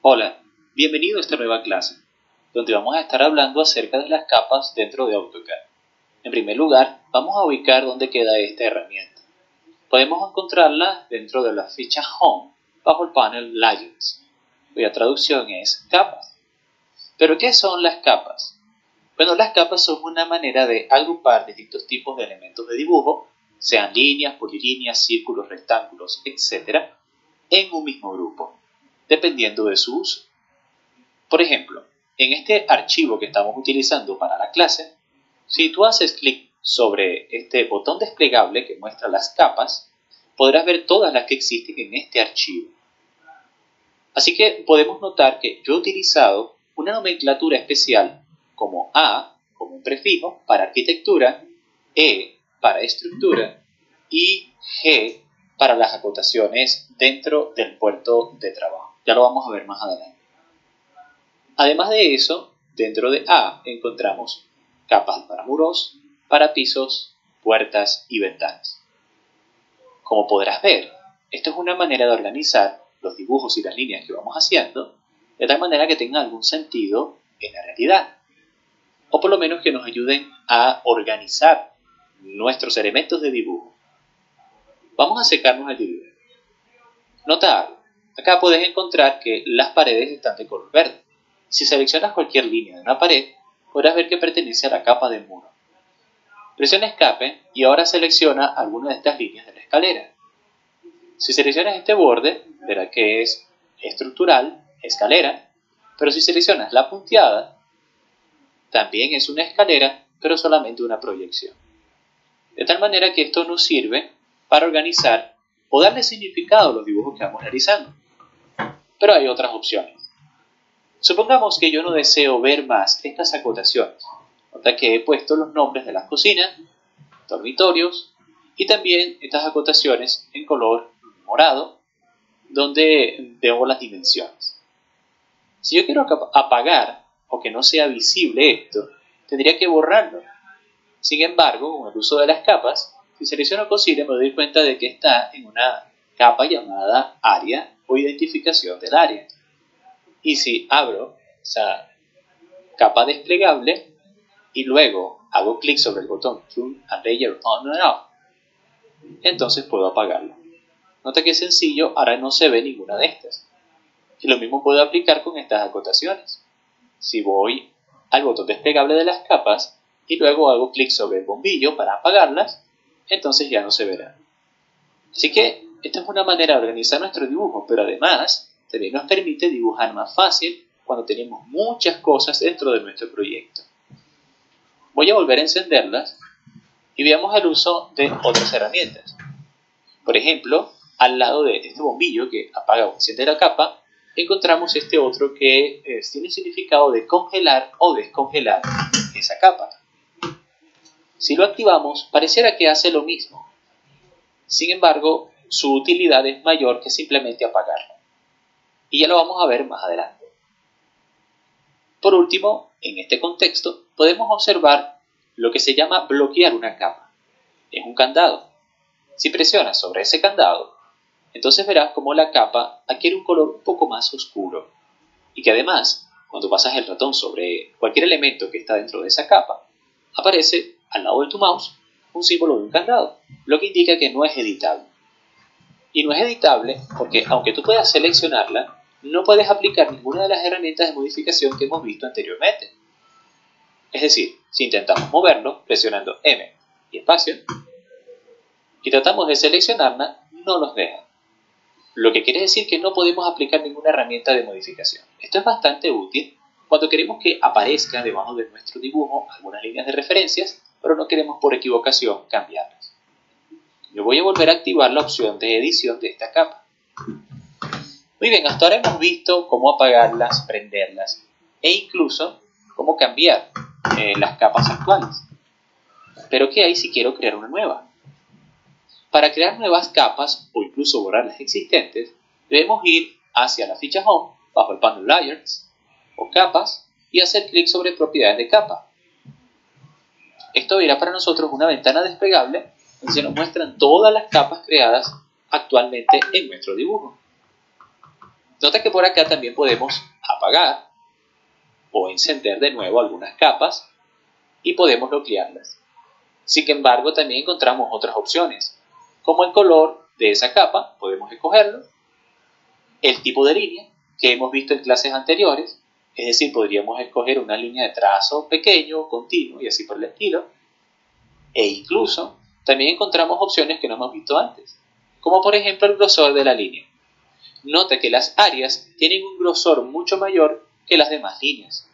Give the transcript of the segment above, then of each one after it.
Hola, bienvenido a esta nueva clase, donde vamos a estar hablando acerca de las capas dentro de AutoCAD. En primer lugar, vamos a ubicar dónde queda esta herramienta. Podemos encontrarla dentro de la ficha Home, bajo el panel Layers, cuya traducción es capas. ¿Pero qué son las capas? Bueno, las capas son una manera de agrupar distintos tipos de elementos de dibujo, sean líneas, polilíneas, círculos, rectángulos, etc., en un mismo grupo, dependiendo de su uso. Por ejemplo, en este archivo que estamos utilizando para la clase, si tú haces clic sobre este botón desplegable que muestra las capas, podrás ver todas las que existen en este archivo. Así que podemos notar que yo he utilizado una nomenclatura especial como A como un prefijo para arquitectura, E para estructura y G para las acotaciones dentro del puerto de trabajo. Ya lo vamos a ver más adelante. Además de eso, dentro de A encontramos capas para muros, para pisos, puertas y ventanas. Como podrás ver, esto es una manera de organizar los dibujos y las líneas que vamos haciendo de tal manera que tengan algún sentido en la realidad, o por lo menos que nos ayuden a organizar nuestros elementos de dibujo. Vamos a acercarnos al dibujo. Nota algo, acá puedes encontrar que las paredes están de color verde. Si seleccionas cualquier línea de una pared, podrás ver que pertenece a la capa de muro. Presiona escape y ahora selecciona alguna de estas líneas de la escalera. Si seleccionas este borde, verás que es estructural, escalera, pero si seleccionas la punteada, también es una escalera, pero solamente una proyección. De tal manera que esto nos sirve para organizar o darle significado a los dibujos que vamos realizando. Pero hay otras opciones. Supongamos que yo no deseo ver más estas acotaciones. Nota que he puesto los nombres de las cocinas, dormitorios y también estas acotaciones en color morado, donde veo las dimensiones. Si yo quiero apagar o que no sea visible esto, tendría que borrarlo. Sin embargo, con el uso de las capas, si selecciono cocina me doy cuenta de que está en una capa llamada área o identificación del área. Y si abro esa capa desplegable y luego hago clic sobre el botón Turn a Layer On and Off, entonces puedo apagarlo. Nota que es sencillo, ahora no se ve ninguna de estas. Y lo mismo puedo aplicar con estas acotaciones. Si voy al botón desplegable de las capas y luego hago clic sobre el bombillo para apagarlas, entonces ya no se verá. Así que esta es una manera de organizar nuestro dibujo, pero además también nos permite dibujar más fácil cuando tenemos muchas cosas dentro de nuestro proyecto. Voy a volver a encenderlas y veamos el uso de otras herramientas. Por ejemplo, al lado de este bombillo que apaga o enciende la capa, encontramos este otro que tiene el significado de congelar o descongelar esa capa. Si lo activamos, pareciera que hace lo mismo. Sin embargo, su utilidad es mayor que simplemente apagarlo. Y ya lo vamos a ver más adelante. Por último, en este contexto, podemos observar lo que se llama bloquear una capa. Es un candado. Si presionas sobre ese candado, entonces verás cómo la capa adquiere un color un poco más oscuro. Y que además, cuando pasas el ratón sobre cualquier elemento que está dentro de esa capa, aparece al lado de tu mouse un símbolo de un candado, lo que indica que no es editable. Y no es editable porque, aunque tú puedas seleccionarla, no puedes aplicar ninguna de las herramientas de modificación que hemos visto anteriormente. Es decir, si intentamos moverlo presionando M y espacio, y tratamos de seleccionarla, no nos deja. Lo que quiere decir que no podemos aplicar ninguna herramienta de modificación. Esto es bastante útil cuando queremos que aparezca debajo de nuestro dibujo algunas líneas de referencias, pero no queremos por equivocación cambiarlas. Yo voy a volver a activar la opción de edición de esta capa. Muy bien, hasta ahora hemos visto cómo apagarlas, prenderlas e incluso cómo cambiar las capas actuales. Pero ¿qué hay si quiero crear una nueva? Para crear nuevas capas o incluso borrar las existentes, debemos ir hacia la ficha Home, bajo el panel Layers o Capas y hacer clic sobre Propiedades de capa. Esto verá para nosotros una ventana desplegable donde se nos muestran todas las capas creadas actualmente en nuestro dibujo. Nota que por acá también podemos apagar o encender de nuevo algunas capas y podemos bloquearlas. Sin embargo, también encontramos otras opciones, como el color de esa capa, podemos escogerlo, el tipo de línea que hemos visto en clases anteriores, es decir, podríamos escoger una línea de trazo pequeño, continuo y así por el estilo, e incluso también encontramos opciones que no hemos visto antes, como por ejemplo el grosor de la línea. Nota que las áreas tienen un grosor mucho mayor que las demás líneas.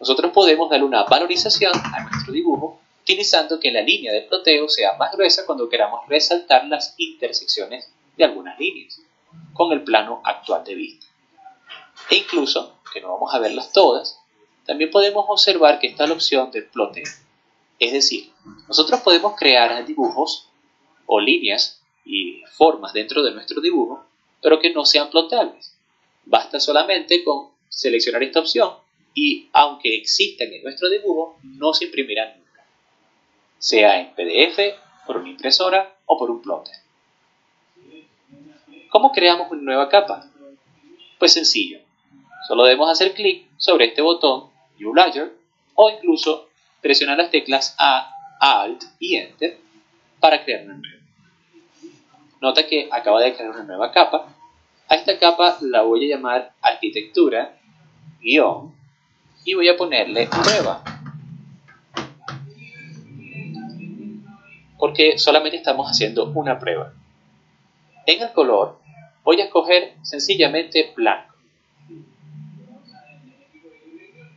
Nosotros podemos darle una valorización a nuestro dibujo utilizando que la línea de ploteo sea más gruesa cuando queramos resaltar las intersecciones de algunas líneas con el plano actual de vista. E incluso, que no vamos a verlas todas, también podemos observar que está la opción de ploteo. Es decir, nosotros podemos crear dibujos o líneas y formas dentro de nuestro dibujo, pero que no sean plotables. Basta solamente con seleccionar esta opción y, aunque existan en nuestro dibujo, no se imprimirán nunca, sea en PDF, por una impresora o por un plotter. ¿Cómo creamos una nueva capa? Pues sencillo, solo debemos hacer clic sobre este botón New Layer o incluso presionar las teclas A, Alt y Enter para crear una nueva. Nota que acaba de crear una nueva capa. A esta capa la voy a llamar arquitectura guión y voy a ponerle prueba, porque solamente estamos haciendo una prueba. En el color voy a escoger sencillamente blanco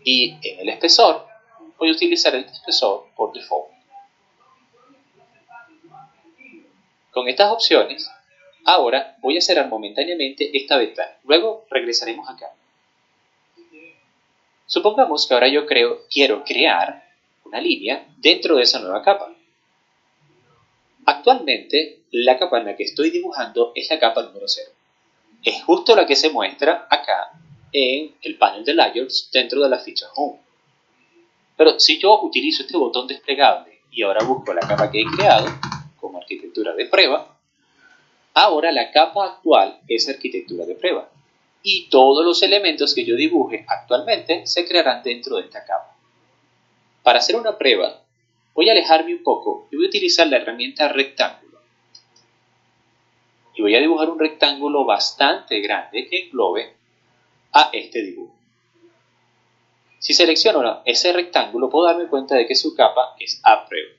y en el espesor voy a utilizar el espesor por default. Con estas opciones, ahora voy a cerrar momentáneamente esta ventana, luego regresaremos acá. Supongamos que ahora yo quiero crear una línea dentro de esa nueva capa. Actualmente, la capa en la que estoy dibujando es la capa número 0. Es justo la que se muestra acá en el panel de Layers dentro de la ficha Home. Pero si yo utilizo este botón desplegable y ahora busco la capa que he creado, como arquitectura de prueba, ahora la capa actual es arquitectura de prueba. Y todos los elementos que yo dibuje actualmente se crearán dentro de esta capa. Para hacer una prueba, voy a alejarme un poco y voy a utilizar la herramienta rectángulo. Y voy a dibujar un rectángulo bastante grande que englobe a este dibujo. Si selecciono ese rectángulo, puedo darme cuenta de que su capa es a prueba.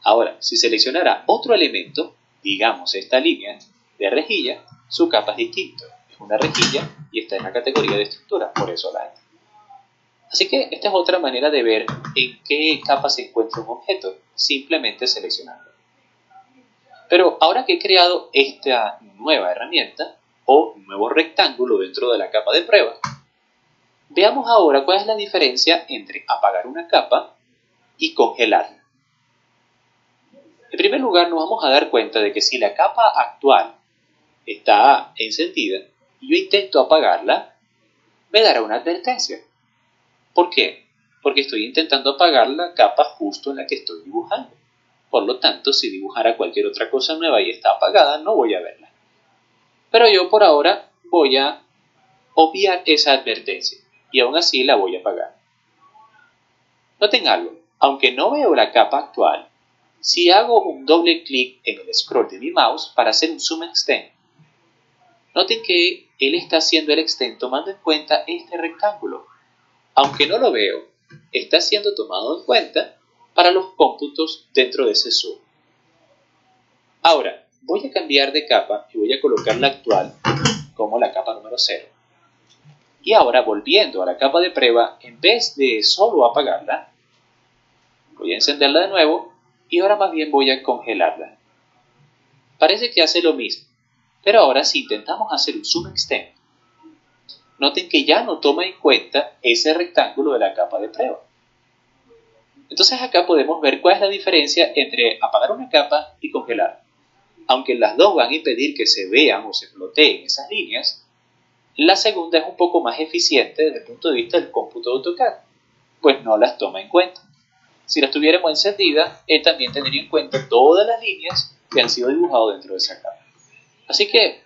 Ahora, si seleccionara otro elemento, digamos esta línea de rejilla, su capa es distinta. Es una rejilla y está en la categoría de estructura, por eso la hay. Así que esta es otra manera de ver en qué capa se encuentra un objeto, simplemente seleccionando. Pero ahora que he creado esta nueva herramienta, o nuevo rectángulo dentro de la capa de prueba, veamos ahora cuál es la diferencia entre apagar una capa y congelarla. En primer lugar, nos vamos a dar cuenta de que si la capa actual está encendida y yo intento apagarla, me dará una advertencia. ¿Por qué? Porque estoy intentando apagar la capa justo en la que estoy dibujando. Por lo tanto, si dibujara cualquier otra cosa nueva y está apagada, no voy a verla. Pero yo por ahora voy a obviar esa advertencia y aún así la voy a apagar. Noten algo, aunque no veo la capa actual, si hago un doble clic en el scroll de mi mouse para hacer un zoom extend, noten que él está haciendo el extend tomando en cuenta este rectángulo. Aunque no lo veo, está siendo tomado en cuenta para los cómputos dentro de ese zoom. Ahora, voy a cambiar de capa y voy a colocar la actual como la capa número 0. Y ahora, volviendo a la capa de prueba, en vez de solo apagarla, voy a encenderla de nuevo y ahora más bien voy a congelarla. Parece que hace lo mismo, pero ahora si intentamos hacer un zoom extend, noten que ya no toma en cuenta ese rectángulo de la capa de prueba. Entonces acá podemos ver cuál es la diferencia entre apagar una capa y congelar. Aunque las dos van a impedir que se vean o se floteen esas líneas, la segunda es un poco más eficiente desde el punto de vista del cómputo de AutoCAD, pues no las toma en cuenta. Si las tuviéramos encendidas, él también tendría en cuenta todas las líneas que han sido dibujadas dentro de esa capa. Así que,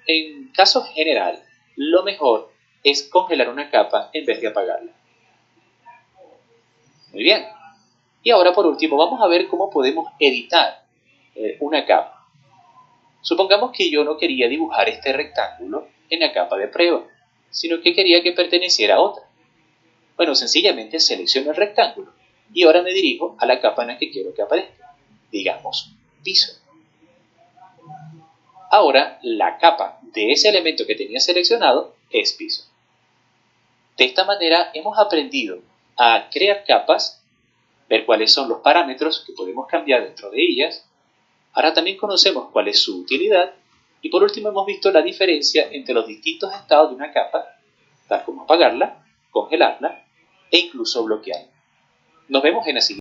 en caso general, lo mejor es congelar una capa en vez de apagarla. Muy bien. Y ahora por último vamos a ver cómo podemos editar una capa. Supongamos que yo no quería dibujar este rectángulo en la capa de prueba, sino que quería que perteneciera a otra. Bueno, sencillamente selecciono el rectángulo y ahora me dirijo a la capa en la que quiero que aparezca, digamos piso. Ahora la capa de ese elemento que tenía seleccionado es piso. De esta manera hemos aprendido a crear capas, ver cuáles son los parámetros que podemos cambiar dentro de ellas. Ahora también conocemos cuál es su utilidad y por último hemos visto la diferencia entre los distintos estados de una capa, tal como apagarla, congelarla e incluso bloquearla. Nos vemos en la siguiente.